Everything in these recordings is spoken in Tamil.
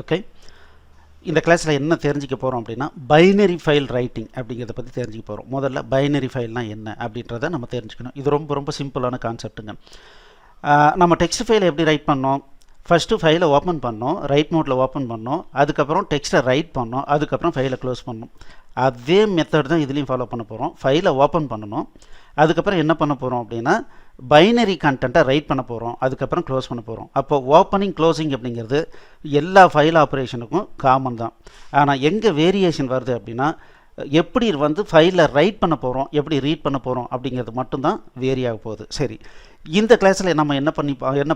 ஓகே, இந்த கிளாஸில் என்ன தெரிஞ்சிக்க போகிறோம் அப்படின்னா பைனரி ஃபைல் ரைட்டிங் அப்படிங்கிறத பற்றி தெரிஞ்சுக்க போகிறோம். முதல்ல பைனரி ஃபைல்னால் என்ன அப்படின்றத நம்ம தெரிஞ்சுக்கணும். இது ரொம்ப ரொம்ப சிம்பிளான கான்செப்ட்டுங்க. நம்ம டெக்ஸ்ட் ஃபைலை எப்படி ரைட் பண்ணோம்? ஃபஸ்ட்டு ஃபைலை ஓப்பன் பண்ணோம், ரைட் மோட்டில் ஓப்பன் பண்ணோம், அதுக்கப்புறம் டெக்ஸ்ட்டை ரைட் பண்ணோம், அதுக்கப்புறம் ஃபைலை க்ளோஸ் பண்ணோம். அதே மெத்தட் தான் இதுலேயும் ஃபாலோ பண்ண போகிறோம். ஃபைலை ஓப்பன் பண்ணணும், அதுக்கப்புறம் என்ன பண்ண போகிறோம் அப்படின்னா பைனரி கண்டென்ட்டை ரைட் பண்ண போகிறோம், அதுக்கப்புறம் க்ளோஸ் பண்ண போகிறோம். அப்போ ஓப்பனிங் க்ளோசிங் அப்படிங்கிறது எல்லா ஃபைல் ஆப்ரேஷனுக்கும் காமன் தான். ஆனால் எங்கே வேரியேஷன் வருது அப்படின்னா எப்படி ஃபைலில் ரைட் பண்ண போகிறோம், எப்படி ரீட் பண்ண போகிறோம் அப்படிங்கிறது மட்டும்தான் வேரி ஆக போகுது. சரி, இந்த கிளாஸில் நம்ம என்ன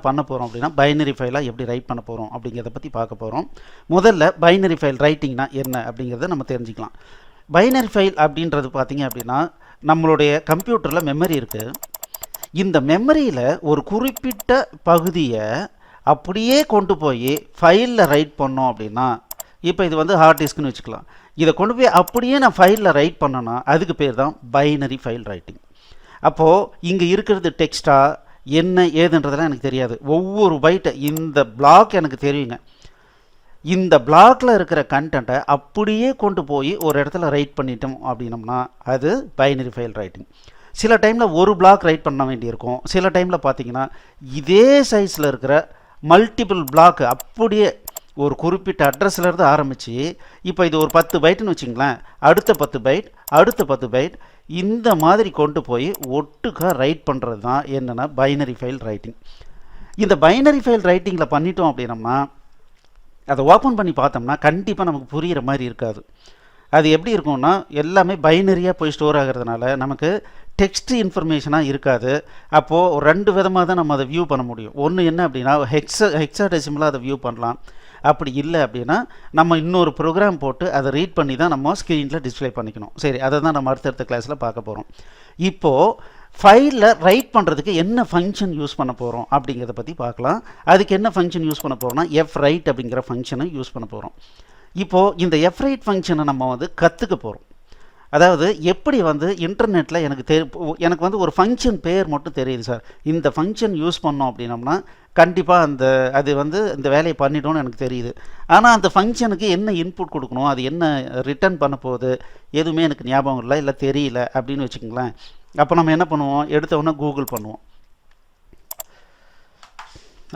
பண்ண போகிறோம் அப்படின்னா பைனரி ஃபைலாக எப்படி ரைட் பண்ண போகிறோம் அப்படிங்கிறத பற்றி பார்க்க போகிறோம். முதல்ல பைனரி ஃபைல் ரைட்டிங்னா என்ன அப்படிங்கிறத நம்ம தெரிஞ்சுக்கலாம். பைனரி ஃபைல் அப்படின்றது பார்த்திங்க அப்படின்னா நம்மளுடைய கம்ப்யூட்டரில் மெமரி இருக்குது. இந்த மெமரியில் ஒரு குறிப்பிட்ட பகுதியை அப்படியே கொண்டு போய் ஃபைலில் ரைட் பண்ணோம் அப்படின்னா, இப்போ இது ஹார்ட் டிஸ்க்னு வச்சுக்கலாம், இதை கொண்டு போய் அப்படியே நான் ஃபைலில் ரைட் பண்ணேன்னா அதுக்கு பேர் தான் பைனரி ஃபைல் ரைட்டிங். அப்போது இங்கே இருக்கிறது டெக்ஸ்டா என்ன ஏதுன்றதெல்லாம் எனக்கு தெரியாது. ஒவ்வொரு பைட்டை இந்த பிளாக் எனக்கு தெரியுங்க. இந்த பிளாக்ல இருக்கிற கண்டென்ட்டை அப்படியே கொண்டு போய் ஒரு இடத்துல ரைட் பண்ணிட்டோம் அப்படின்னம்னா அது பைனரி ஃபைல் ரைட்டிங். சில டைமில் ஒரு பிளாக் ரைட் பண்ண வேண்டியிருக்கும். சில டைமில் பார்த்தீங்கன்னா இதே சைஸில் இருக்கிற மல்டிபிள் பிளாக் அப்படியே ஒரு குறிப்பிட்ட அட்ரஸ்லேருந்து ஆரம்பித்து, இப்போ இது ஒரு 10 பைட்டுன்னு வச்சிங்களேன், அடுத்த 10 பைட், அடுத்த 10 பைட், இந்த மாதிரி கொண்டு போய் ஒட்டுக்காக ரைட் பண்ணுறது தான் என்னென்னா பைனரி ஃபைல் ரைட்டிங். இந்த பைனரி ஃபைல் ரைட்டிங்கில் பண்ணிட்டோம் அப்படின்னம்னா அதை ஓப்பன் பண்ணி பார்த்தோம்னா கண்டிப்பாக நமக்கு புரிகிற மாதிரி இருக்காது. அது எப்படி இருக்கும்னா எல்லாமே பைனரியாக போய் ஸ்டோர் ஆகிறதுனால நமக்கு டெக்ஸ்ட் இன்ஃபர்மேஷனாக இருக்காது. அப்போது 2 விதமாக தான் நம்ம அதை வியூ பண்ண முடியும். ஒன்று என்ன அப்படின்னா ஹெக்ஸாடெசிமலாக அதை வியூ பண்ணலாம். அப்படி இல்லை அப்படின்னா நம்ம இன்னொரு ப்ரோக்ராம் போட்டு அதை ரீட் பண்ணி தான் நம்ம ஸ்க்ரீனில் டிஸ்பிளே பண்ணிக்கணும். சரி, அதை தான் நம்ம அடுத்தடுத்த கிளாஸில் பார்க்க போகிறோம். இப்போது ஃபைலில் ரைட் பண்ணுறதுக்கு என்ன ஃபங்க்ஷன் யூஸ் பண்ண போகிறோம் அப்படிங்கிறத பற்றி பார்க்கலாம். அதுக்கு என்ன ஃபங்க்ஷன் யூஸ் பண்ண போகிறோம்னா ரைட் அப்படிங்கிற ஃபங்க்ஷனை யூஸ் பண்ண போகிறோம். இப்போது இந்த ரைட் ஃபங்க்ஷனை நம்ம கற்றுக்க போகிறோம். அதாவது எப்படி இன்டர்நெட்டில் எனக்கு ஒரு ஃபங்க்ஷன் பேர் மட்டும் தெரியுது சார், இந்த ஃபங்க்ஷன் யூஸ் பண்ணோம் அப்படின்னம்னா கண்டிப்பாக அது இந்த வேலையை பண்ணிட்டோன்னு எனக்கு தெரியுது. ஆனால் அந்த ஃபங்க்ஷனுக்கு என்ன இன்புட் கொடுக்கணும், அது என்ன ரிட்டர்ன் பண்ண போகுது எதுவுமே எனக்கு ஞாபகம் இல்லை தெரியல அப்படின்னு வச்சுக்கோங்களேன். அப்போ நம்ம என்ன பண்ணுவோம், எடுத்தோன்னா கூகுள் பண்ணுவோம்.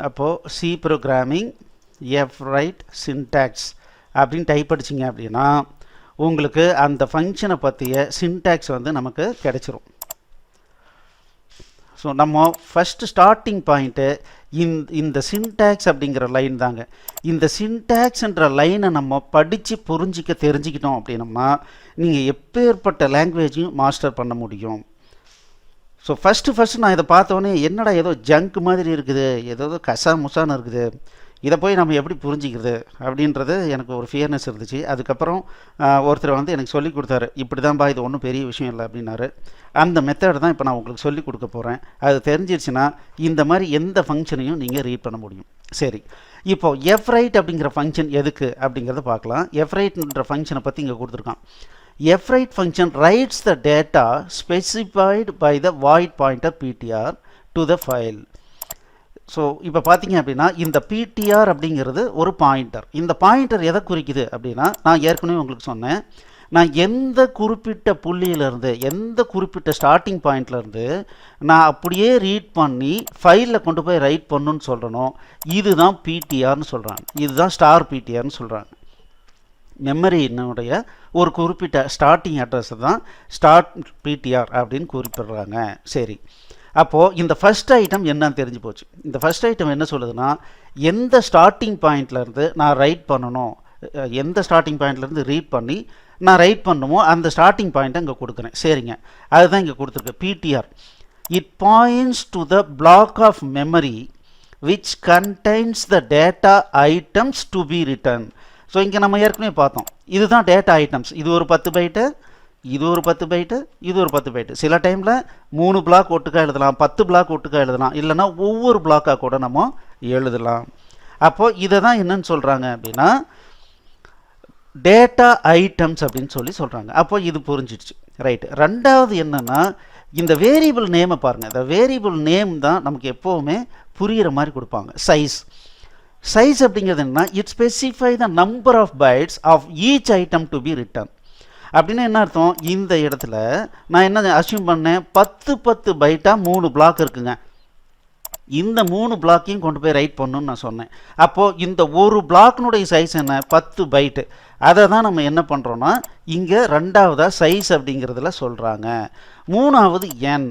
அப்போது சி ப்ரோக்ராமிங் ரைட் சின்டாக்ஸ் அப்படின்னு டைப் அடிச்சிங்க அப்படின்னா உங்களுக்கு அந்த ஃபங்க்ஷனை பற்றிய சின்டாக்ஸ் நமக்கு கிடைச்சிரும். ஸோ நம்ம ஃபஸ்ட்டு ஸ்டார்டிங் பாயிண்ட்டு இந்த சின்டாக்ஸ் அப்படிங்கிற லைன் தாங்க. இந்த சின்டாக்ஸ்ன்ற லைனை நம்ம படித்து தெரிஞ்சுக்கிட்டோம் அப்படின்னம்னா நீங்கள் எப்பேற்பட்ட லாங்குவேஜையும் மாஸ்டர் பண்ண முடியும். ஸோ ஃபஸ்ட்டு நான் இதை பார்த்தோன்னே என்னடா ஏதோ ஜங்க் மாதிரி இருக்குது, ஏதோ கசாமுசான்னு இருக்குது, இதை போய் நம்ம எப்படி புரிஞ்சிக்கிறது அப்படின்றது எனக்கு ஒரு ஃபியர்னஸ் இருந்துச்சு. அதுக்கப்புறம் ஒருத்தர் எனக்கு சொல்லி கொடுத்தாரு, இப்படி தான்ப்பா, இது ஒன்றும் பெரிய விஷயம் இல்லை அப்படின்னாரு. அந்த மெத்தட் தான் இப்போ நான் உங்களுக்கு சொல்லி கொடுக்க போகிறேன். அது தெரிஞ்சிருச்சுன்னா இந்த மாதிரி எந்த ஃபங்க்ஷனையும் நீங்கள் ரீட் பண்ண முடியும். சரி, இப்போது ரைட் அப்படிங்கிற ஃபங்க்ஷன் எதுக்கு அப்படிங்கிறத பார்க்கலாம். ரைட்ன்ற ஃபங்க்ஷனை பற்றி இங்கே கொடுத்துருக்கான். Write function writes the data specified by the void pointer PTR to the file. So இப்போ பார்த்தீங்க அப்படின்னா இந்த பிடிஆர் அப்படிங்கிறது ஒரு பாயிண்டர். இந்த பாயிண்டர் எதை குறிக்குது அப்படின்னா நான் ஏற்கனவே உங்களுக்கு சொன்னேன், நான் எந்த குறிப்பிட்ட புள்ளியிலேருந்து எந்த குறிப்பிட்ட ஸ்டார்டிங் பாயிண்ட்லேருந்து நான் அப்படியே ரீட் பண்ணி ஃபைலில் கொண்டு போய் ரைட் பண்ணுன்னு சொல்கிறனோ இதுதான் பிடிஆர்னு சொல்கிறாங்க. இதுதான் ஸ்டார் பிடிஆர்னு சொல்கிறாங்க. மெமரியினுடைய ஒரு குறிப்பிட்ட ஸ்டார்டிங் அட்ரஸை தான் ஸ்டார்ட் பிடிஆர் அப்படின்னு குறிப்பிடுறாங்க. சரி, அப்போது இந்த ஃபஸ்ட் ஐட்டம் என்னன்னு தெரிஞ்சு போச்சு. இந்த ஃபஸ்ட் ஐட்டம் என்ன சொல்லுதுன்னா எந்த ஸ்டார்டிங் பாயிண்ட்லேருந்து நான் ரைட் பண்ணணும், எந்த ஸ்டார்டிங் பாயிண்ட்லேருந்து ரீட் பண்ணி நான் ரைட் பண்ணுமோ அந்த ஸ்டார்டிங் பாயிண்ட்டை இங்கே கொடுக்குறேன். சரிங்க, அதுதான் இங்கே கொடுத்துருக்கு. PTR it points to the block of memory which contains the data items to be written. So இங்கே நம்ம ஏற்கனவே பார்த்தோம், இதுதான் டேட்டா ஐட்டம்ஸ். இது ஒரு 10 பைட்டு, இது ஒரு 10 பைட்டு, இது ஒரு 10 பைட்டு. சில டைமில் 3 பிளாக் ஒட்டுக்கா எழுதலாம், 10 பிளாக் ஒட்டுக்கா எழுதலாம், இல்லைனா ஒவ்வொரு பிளாக்காக கூட நம்ம எழுதலாம். அப்போது இதை தான் என்னன்னு சொல்கிறாங்க அப்படின்னா டேட்டா ஐட்டம்ஸ் அப்படின்னு சொல்கிறாங்க. அப்போ இது புரிஞ்சிடுச்சு. ரைட்டு. ரெண்டாவது என்னென்னா இந்த வேரியபிள் நேமை பாருங்கள். இந்த வேரியபிள் நேம் தான் நமக்கு எப்போவுமே புரிகிற மாதிரி கொடுப்பாங்க. சைஸ் சைஸ் அப்படிங்கிறது என்னன்னா it specify the number of bytes of each item to be written. அப்படின்னா என்ன அர்த்தம், இந்த இடத்துல நான் என்ன அஸ்யூம் பண்ணேன், 10 பைட்டாக 3 பிளாக் இருக்குங்க. இந்த 3 பிளாக்கையும் கொண்டு போய் ரைட் பண்ணணும்னு நான் சொன்னேன். அப்போது இந்த ஒரு பிளாக்னுடைய சைஸ் என்ன, 10 பைட்டு. அதை தான் நம்ம என்ன பண்ணுறோன்னா இங்கே ரெண்டாவதாக சைஸ் அப்படிங்கிறதுல சொல்கிறாங்க. மூணாவது N,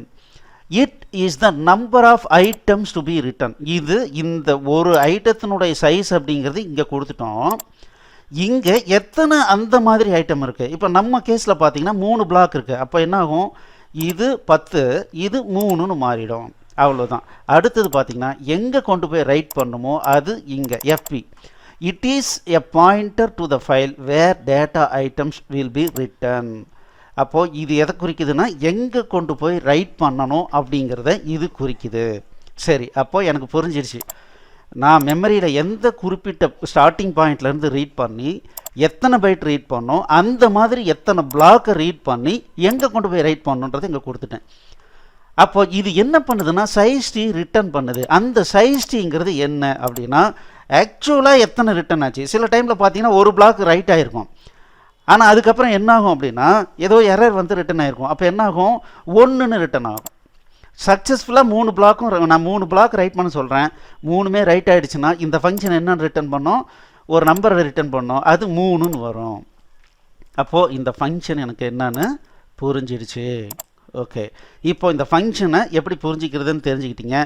it is the number of items to be return. இது இந்த ஒரு ஐட்டத்தினுடைய சைஸ் அப்படிங்கிறது இங்கே கொடுத்துட்டோம். இங்கே எத்தனை அந்த மாதிரி ஐட்டம் இருக்குது. இப்போ நம்ம கேஸில் பார்த்தீங்கன்னா 3 பிளாக் இருக்குது. அப்போ என்ன ஆகும், இது 10 இது 3ன்னு மாறிடும். அவ்வளோதான். அடுத்தது பார்த்தீங்கன்னா எங்கே கொண்டு போய் ரைட் பண்ணுமோ அது இங்கே FP. It is a pointer to the file where data items will be written. அப்போது இது எதை குறிக்குதுன்னா எங்கே கொண்டு போய் ரைட் பண்ணணும் அப்படிங்கிறத இது குறிக்குது. சரி, அப்போது எனக்கு புரிஞ்சிருச்சு. நான் மெமரியில் எந்த குறிப்பிட்ட ஸ்டார்டிங் பாயிண்ட்லேருந்து ரீட் பண்ணி எத்தனை பைட் ரீட் பண்ணோம், அந்த மாதிரி எத்தனை பிளாக்கை ரீட் பண்ணி எங்கே கொண்டு போய் ரைட் பண்ணணுன்றதை இங்கே கொடுத்துட்டேன். அப்போ இது என்ன பண்ணுதுன்னா சைஸ் டி ரிட்டர்ன் பண்ணுது. அந்த சைஸ் டிங்கிறது என்ன அப்படின்னா ஆக்சுவலாக எத்தனை ரிட்டர்ன் ஆச்சு. சில டைமில் பார்த்தீங்கன்னா ஒரு பிளாக் ரைட் ஆகிருக்கும், ஆனால் அதுக்கப்புறம் என்ன ஆகும் அப்படின்னா ஏதோ எரர் வந்து ரிட்டர்ன் ஆகிருக்கும். அப்போ என்ன ஆகும், 1ன்னு ரிட்டர்ன் ஆகும். சக்ஸஸ்ஃபுல்லாக 3 பிளாக்கும் நான் 3 பிளாக் ரைட் பண்ண சொல்கிறேன், 3மே ரைட் ஆகிடுச்சுன்னா இந்த ஃபங்க்ஷன் என்னன்னு ரிட்டர்ன் பண்ணோம், ஒரு நம்பரை ரிட்டர்ன் பண்ணோம், அது 3ன்னு வரும். அப்போது இந்த ஃபங்க்ஷன் எனக்கு என்னன்னு புரிஞ்சிடுச்சு. ஓகே, இப்போ இந்த ஃபங்க்ஷனை எப்படி புரிஞ்சிக்கிறதுன்னு தெரிஞ்சுக்கிட்டீங்க.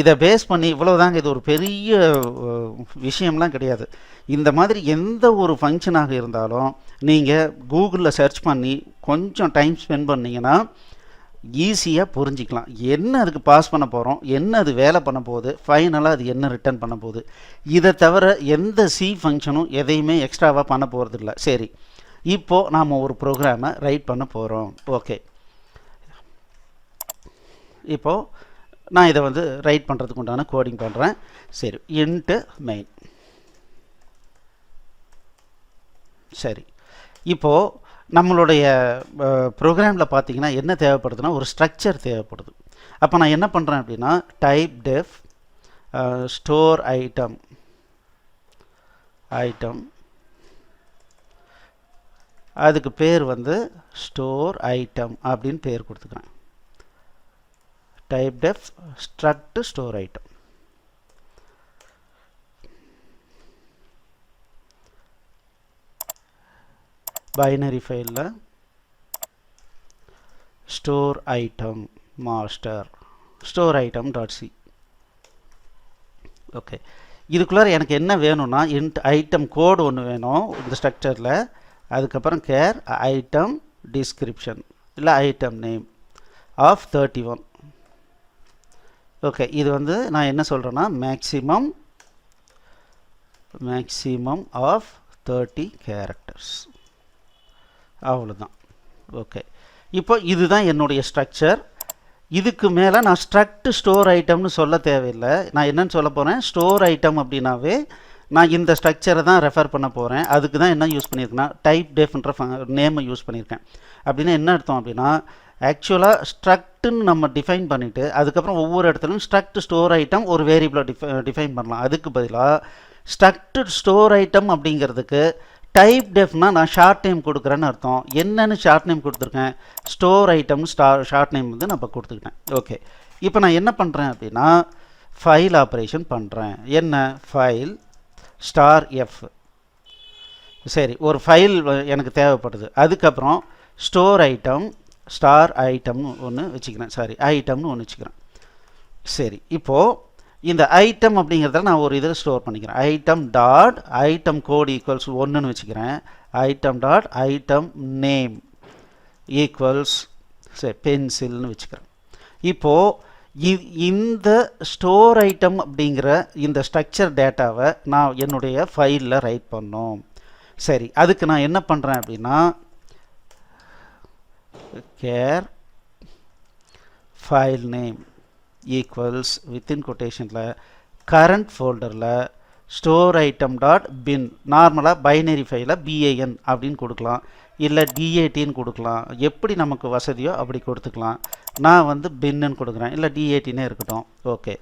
இதை பேஸ் பண்ணி இவ்வளோதாங்க, இது ஒரு பெரிய விஷயம்லாம் கிடையாது. இந்த மாதிரி எந்த ஒரு ஃபங்க்ஷனாக இருந்தாலும் நீங்கள் கூகுளில் சர்ச் பண்ணி கொஞ்சம் டைம் ஸ்பெண்ட் பண்ணிங்கன்னா ஈஸியாக புரிஞ்சிக்கலாம். என்ன அதுக்கு பாஸ் பண்ண போகிறோம், என்ன அது வேலை பண்ண போகுது, ஃபைனலாக அது என்ன ரிட்டர்ன் பண்ண போகுது. இதை தவிர எந்த சி ஃபங்க்ஷனும் எதையுமே எக்ஸ்ட்ராவாக பண்ண போகிறதில்ல. சரி, இப்போது நாம் ஒரு ப்ரோக்ராமை ரைட் பண்ண போகிறோம். ஓகே, இப்போது நான் இதை வந்து ரைட் பண்ணுறதுக்கு உண்டான கோடிங் பண்ணுறேன். சரி, இன்ட்டு மெயின். சரி, இப்போது நம்மளுடைய ப்ரோக்ராமில் பார்த்தீங்கன்னா என்ன தேவைப்படுதுன்னா ஒரு ஸ்ட்ரக்சர் தேவைப்படுது. அப்போ நான் என்ன பண்ணுறேன் அப்படின்னா டைப் டெஃப் ஸ்டோர் ஐட்டம் அதுக்கு பேர் வந்து ஸ்டோர் ஐட்டம் அப்படின்னு பேர் கொடுத்துக்கிறேன். Typedef struct store item. Binary ஃபைலில் store item master store item dot C. Okay, இதுக்குள்ளே எனக்கு என்ன வேணும்னா இன்ட் ஐட்டம் கோடு ஒன்று வேணும் இந்த ஸ்ட்ரக்சரில். அதுக்கப்புறம் கேர் ஐட்டம் டிஸ்கிரிப்ஷன் இல்லை ஐட்டம் நேம் ஆஃப் 31. ஓகே, இது வந்து நான் என்ன சொல்கிறேன்னா மேக்ஸிமம் ஆஃப் 30 கேரக்டர்ஸ். அவ்வளோதான். ஓகே, இப்போ இதுதான் என்னுடைய ஸ்ட்ரக்சர். இதுக்கு மேலே நான் ஸ்ட்ரக்ட் ஸ்டோர் ஐட்டம்னு சொல்ல தேவையில்லை. நான் என்னென்னு சொல்ல போகிறேன், ஸ்டோர் ஐட்டம் அப்படின்னாவே நான் இந்த ஸ்ட்ரக்சரை தான் ரெஃபர் பண்ண போகிறேன். அதுக்கு தான் என்ன யூஸ் பண்ணியிருக்கேன்னா டைப் டெஃப்ன்ற நேமை யூஸ் பண்ணியிருக்கேன். அப்படின்னா என்ன அர்த்தம் அப்படின்னா ஆக்சுவலாக ஸ்ட்ரக்ட்டுன்னு நம்ம டிஃபைன் பண்ணிவிட்டு அதுக்கப்புறம் ஒவ்வொரு இடத்துலையும் ஸ்ட்ரக்ட் ஸ்டோர் ஐட்டம் ஒரு வேரியபிளை டிஃபைன் பண்ணலாம். அதுக்கு பதிலாக ஸ்ட்ரக்ட் ஸ்டோர் ஐட்டம் அப்படிங்கிறதுக்கு டைப் டெஃப்னா நான் ஷார்ட் நேம் கொடுக்குறேன்னு அர்த்தம். என்னென்னு ஷார்ட் நேம் கொடுத்துருக்கேன், ஸ்டோர் ஐட்டம் ஷார்ட் நேம் வந்து நான் இப்போ கொடுத்துக்கிட்டேன். ஓகே, இப்போ நான் என்ன பண்ணுறேன் அப்படின்னா ஃபைல் ஆப்ரேஷன் பண்ணுறேன். என்ன ஃபைல் ஸ்டார் எஃப். சரி, ஒரு ஃபைல் எனக்கு தேவைப்படுது. அதுக்கப்புறம் ஸ்டோர் ஐட்டம் ஸ்டார் ஐட்டம்னு ஒன்று வச்சுக்கிறேன். சாரி, ஐட்டம்னு ஒன்று வச்சுக்கிறேன். சரி, இப்போது இந்த ஐட்டம் அப்படிங்கிறத நான் ஒரு இதில் ஸ்டோர் பண்ணிக்கிறேன். Item dot item code equals 1ன்னு வச்சுக்கிறேன். Item dot item name equals சரி பென்சில்னு வச்சுக்கிறேன். இப்போது இந்த ஸ்டோர் ஐட்டம் அப்படிங்கிற இந்த ஸ்ட்ரக்சர் டேட்டாவை நான் என்னுடைய ஃபைலில் ரைட் பண்ணோம். சரி, அதுக்கு நான் என்ன பண்ணுறேன் அப்படின்னா char file name equals within கொட்டேஷனில் கரண்ட் ஃபோல்டரில் ஸ்டோர் ஐட்டம் டாட் பின். நார்மலாக பைனரி ஃபைலை பிஏஎன் அப்படின்னு கொடுக்கலாம், இல்லை டிஏடின்னு கொடுக்கலாம். எப்படி நமக்கு வசதியோ அப்படி கொடுத்துக்கலாம். நான் வந்து பின்னு கொடுக்குறேன், இல்லை டிஏடினே இருக்கட்டும். ஓகே,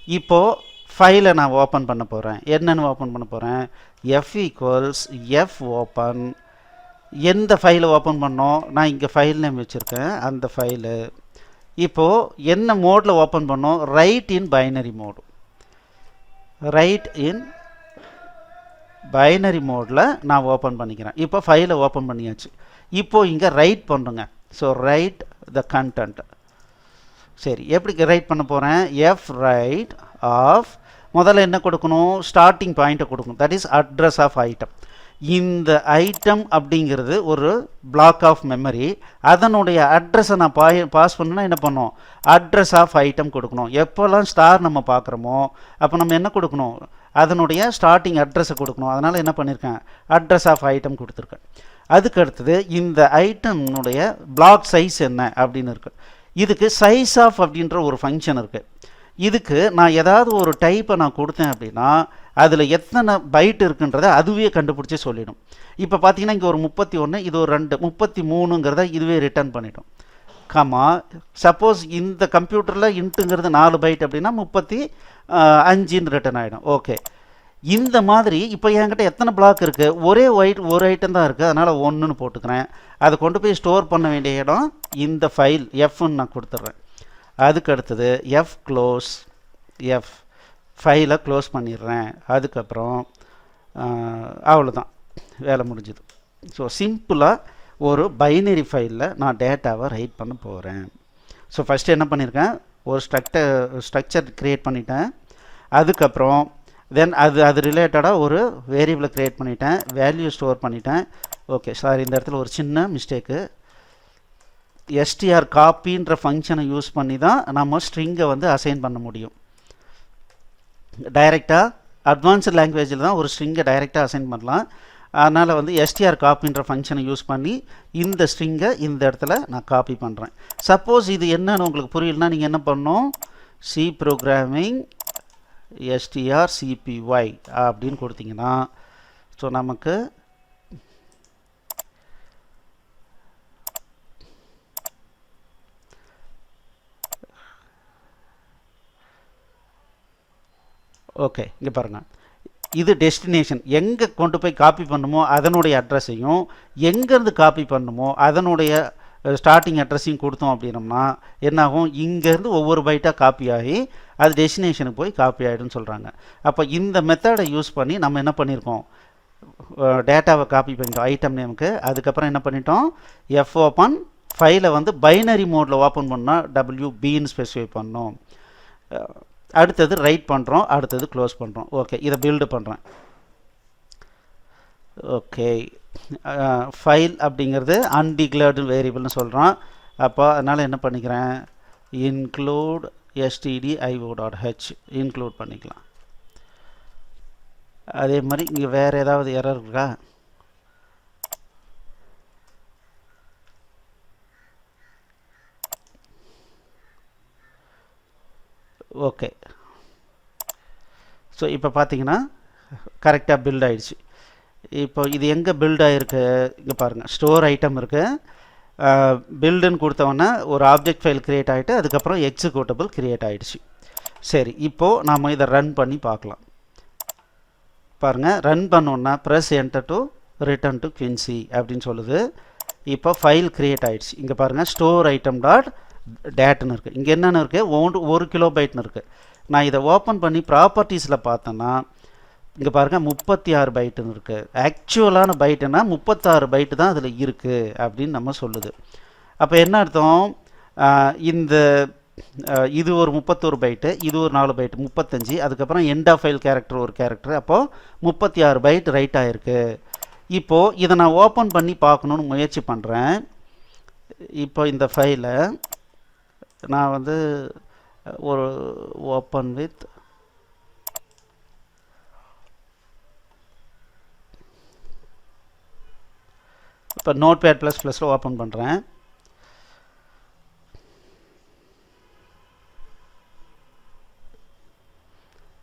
இப்போது ஃபைலை நான் ஓப்பன் பண்ண போகிறேன். என்னென்னு ஓப்பன் பண்ண போகிறேன்? f equals F open. எந்த ஃபைலை ஓப்பன் பண்ணோம்? நான் இங்கே ஃபைல் நேம் வச்சுருக்கேன், அந்த ஃபைலு. இப்போது என்ன மோடில் ஓப்பன் பண்ணோம்? ரைட் இன் பைனரி மோடு. ரைட் இன் பைனரி மோடில் நான் ஓப்பன் பண்ணிக்கிறேன். இப்போ ஃபைலை ஓப்பன் பண்ணியாச்சு. இப்போது இங்கே ரைட் பண்ணுங்க. So right the content. சரி, எப்படி ரைட் பண்ண போகிறேன்? எஃப் ரைட் ஆஃப், முதல்ல என்ன கொடுக்கணும்? ஸ்டார்டிங் பாயிண்ட்டை கொடுக்கணும். That is address of item. இந்த ஐட்டம் அப்படிங்கிறது ஒரு பிளாக் ஆஃப் மெமரி. அதனுடைய அட்ரஸை நான் பாஸ் பண்ணணும்னா என்ன பண்ணணும்? அட்ரஸ் ஆஃப் ஐட்டம் கொடுக்கணும். எப்போல்லாம் ஸ்டார் நம்ம பார்க்குறோமோ அப்போ நம்ம என்ன கொடுக்கணும்? அதனுடைய ஸ்டார்டிங் அட்ரஸை கொடுக்கணும். அதனால் என்ன பண்ணியிருக்கேன்? அட்ரஸ் ஆஃப் ஐட்டம் கொடுத்துருக்கேன். அதுக்கு அடுத்தது இந்த ஐட்டம்னுடைய பிளாக் சைஸ் என்ன அப்படின்னு இருக்குது. இதுக்கு சைஸ் ஆஃப் அப்படின்ற ஒரு ஃபங்க்ஷன் இருக்குது. இதுக்கு நான் ஏதாவது ஒரு டைப்பை நான் கொடுத்தேன் அப்படின்னா அதில் எத்தனை பைட் இருக்குன்றதை அதுவே கண்டுபிடிச்சி சொல்லிடும். இப்போ பார்த்தீங்கன்னா இங்கே ஒரு 31, இது ஒரு 2, 33ங்கிறத இதுவே ரிட்டர்ன் பண்ணிட்டோம். கமா, சப்போஸ் இந்த கம்ப்யூட்டரில் இன்ட்டுங்கிறது 4 பைட் அப்படின்னா 35ன்னு ரிட்டர்ன் ஆகிடும். ஓகே, இந்த மாதிரி இப்போ என்கிட்ட எத்தனை பிளாக் இருக்குது? ஒரு ஐட்டம் தான் இருக்குது. அதனால் 1ன்னு போட்டுக்கிறேன். அதை கொண்டு போய் ஸ்டோர் பண்ண வேண்டிய இடம் இந்த ஃபைல் எஃப்ன்னு நான் கொடுத்துட்றேன். அதுக்கு அடுத்தது எஃப் க்ளோஸ், எஃப் ஃபைலை க்ளோஸ் பண்ணிடுறேன். அதுக்கப்புறம் அவ்வளோதான், வேலை முடிஞ்சுது. ஸோ சிம்பிளாக ஒரு பைனரி ஃபைலில் நான் டேட்டாவை ரைட் பண்ண போகிறேன். ஸோ ஃபஸ்ட்டு என்ன பண்ணியிருக்கேன்? ஒரு ஸ்ட்ரக்சர் க்ரியேட் பண்ணிட்டேன். அதுக்கப்புறம் தென் அது ரிலேட்டடாக ஒரு வேரியபிளை க்ரியேட் பண்ணிட்டேன், வேல்யூ ஸ்டோர் பண்ணிட்டேன். ஓகே, சாரி, இந்த இடத்துல ஒரு சின்ன மிஸ்டேக்கு. எஸ்டிஆர் காப்பின்ற ஃபங்க்ஷனை யூஸ் பண்ணி தான் நம்ம ஸ்ட்ரிங்கை வந்து அசைன் பண்ண முடியும். டைரெக்டாக அட்வான்ஸ்டு லாங்குவேஜில் தான் ஒரு ஸ்ட்ரிங்கை டைரெக்டாக அசைன் பண்ணலாம். அதனால் வந்து எஸ்டிஆர் காப்பின்ற ஃபங்க்ஷனை யூஸ் பண்ணி இந்த ஸ்ட்ரிங்கை இந்த இடத்துல நான் காப்பி பண்ணுறேன். சப்போஸ் இது என்னன்னு உங்களுக்கு புரியலனா நீங்கள் என்ன பண்ணணும்? சி ப்ரோக்ராமிங் strcpy அப்படின்னு கொடுத்தீங்கன்னா ஸோ நமக்கு ஓகே, இங்கே பாருங்கள், இது டெஸ்டினேஷன். எங்கே கொண்டு போய் காப்பி பண்ணுமோ அதனுடைய அட்ரஸையும் எங்கேருந்து காப்பி பண்ணுமோ அதனுடைய ஸ்டார்டிங் அட்ரஸையும் கொடுத்தோம் அப்படின்னோம்னா என்னாகும்? இங்கேருந்து ஒவ்வொரு பைட்டாக காப்பி ஆகி அது டெஸ்டினேஷனுக்கு போய் காப்பி ஆகிடும்னு சொல்கிறாங்க. அப்போ இந்த மெத்தடை யூஸ் பண்ணி நம்ம என்ன பண்ணியிருக்கோம்? டேட்டாவை காப்பி பண்ணிட்டோம் ஐட்டம் நேமுக்கு. அதுக்கப்புறம் என்ன பண்ணிட்டோம்? எஃப் ஓப்பன் ஃபைலை வந்து பைனரி மோடில் ஓப்பன் பண்ணால் WBன்னு ஸ்பெசிஃபை பண்ணோம். அடுத்தது ரைட் பண்ணுறோம், அடுத்தது க்ளோஸ் பண்ணுறோம். ஓகே, இதை பில்டு பண்ணுறேன். ஓகே, ஃபைல் அப்படிங்கிறது அன்டிக்ளேர்டு வேரியபிள்னு சொல்கிறோம். அப்போ அதனால் என்ன பண்ணிக்கிறேன்? இன்க்ளூட் stdio.h இன்க்ளூட் பண்ணிக்கலாம். அதே மாதிரி இங்கே வேறு ஏதாவது எரர் இருக்கா? ஓகே, ஸோ இப்போ பார்த்தீங்கன்னா கரெக்டாக பில்ட் ஆகிடுச்சு. இப்போ இது எங்கே பில்ட் ஆகிருக்கு? இங்கே பாருங்கள், ஸ்டோர் ஐட்டம் இருக்குது. பில்டுன்னு கொடுத்தோன்னா ஒரு ஆப்ஜெக்ட் ஃபைல் க்ரியேட் ஆகிட்டு அதுக்கப்புறம் எக்ஸிக்யூட்டபிள் க்ரியேட் ஆகிடுச்சு. சரி, இப்போது நாம் இதை ரன் பண்ணி பார்க்கலாம். பாருங்கள், ரன் பண்ணோன்னா press enter to return to குயின்சி அப்படின்னு சொல்லுது. இப்போ ஃபைல் க்ரியேட் ஆகிடுச்சு. இங்கே பாருங்கள், ஸ்டோர் ஐட்டம் டாட் டேட்னு இருக்குது. இங்கே என்னென்னு இருக்குது? 1 கிலோபைட்னு இருக்குது. நான் இதை ஓப்பன் பண்ணி ப்ராப்பர்ட்டிஸில் பார்த்தேன்னா இங்கே பாருங்கள் 36 பைட்டுன்னு இருக்குது. ஆக்சுவலான பைட்டுன்னா 36 பைட்டு தான் அதில் இருக்குது அப்படின்னு நம்ம சொல்லுது. அப்போ என்ன அர்த்தம்? இந்த இது ஒரு 31 பைட்டு, இது ஒரு 4 பைட்டு, 35. அதுக்கப்புறம் எண்ட் ஆஃப் ஃபைல் கேரக்டர் ஒரு கேரக்டர். அப்போது 36 பைட் ரைட் ஆகிருக்கு. இப்போது இதை நான் ஓப்பன் பண்ணி பார்க்கணுன்னு முயற்சி பண்ணுறேன். இப்போ இந்த ஃபைலை நான் வந்து ஒரு ஓப்பன் வித் இப்போ நோட்பேட்++ல் ஓப்பன் பண்ணுறேன்.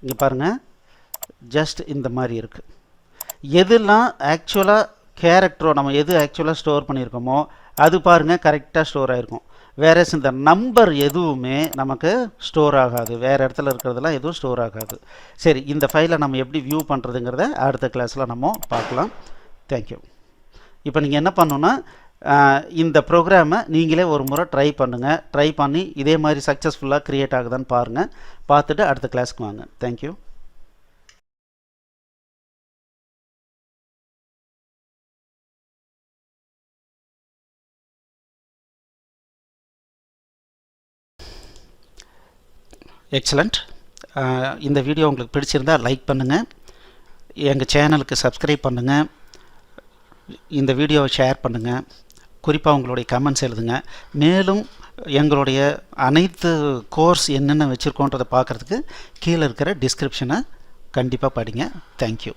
இங்கே பாருங்கள், ஜஸ்ட் இந்த மாதிரி இருக்குது. எதெல்லாம் ஆக்சுவலாக கேரக்டரோ நம்ம எது ஆக்சுவலாக ஸ்டோர் பண்ணியிருக்கோமோ அது பாருங்கள் கரெக்டாக ஸ்டோர் ஆகிருக்கும். வேறஸ் இந்த நம்பர் எதுவுமே நமக்கு ஸ்டோர் ஆகாது, வேறு இடத்துல இருக்கிறதெல்லாம் எதுவும் ஸ்டோர் ஆகாது. சரி, இந்த ஃபைலை நம்ம எப்படி வியூ பண்ணுறதுங்கிறத அடுத்த கிளாஸில் நம்ம பார்க்கலாம். தேங்க்யூ. இப்போ நீங்கள் என்ன பண்ணணுன்னா, இந்த ப்ரோக்ராமை நீங்களே ஒரு முறை ட்ரை பண்ணுங்கள். ட்ரை பண்ணி இதே மாதிரி சக்ஸஸ்ஃபுல்லாக க்ரியேட் ஆகுதான்னு பாருங்கள். பார்த்துட்டு அடுத்த கிளாஸ்க்கு வாங்க. தேங்க்யூ. எக்ஸலண்ட். இந்த வீடியோ உங்களுக்கு பிடிச்சிருந்தால் லைக் பண்ணுங்கள், எங்கள் சேனலுக்கு சப்ஸ்கிரைப் பண்ணுங்கள், இந்த வீடியோவை ஷேர் பண்ணுங்கள், குறிப்பாக உங்களுடைய கமெண்ட்ஸ் எழுதுங்க. மேலும் எங்களுடைய அனைத்து கோர்ஸ் என்னென்ன வச்சுருக்கோன்றதை பார்க்குறதுக்கு கீழே இருக்கிற டிஸ்கிரிப்ஷனை கண்டிப்பாக படிங்க. தேங்க்யூ.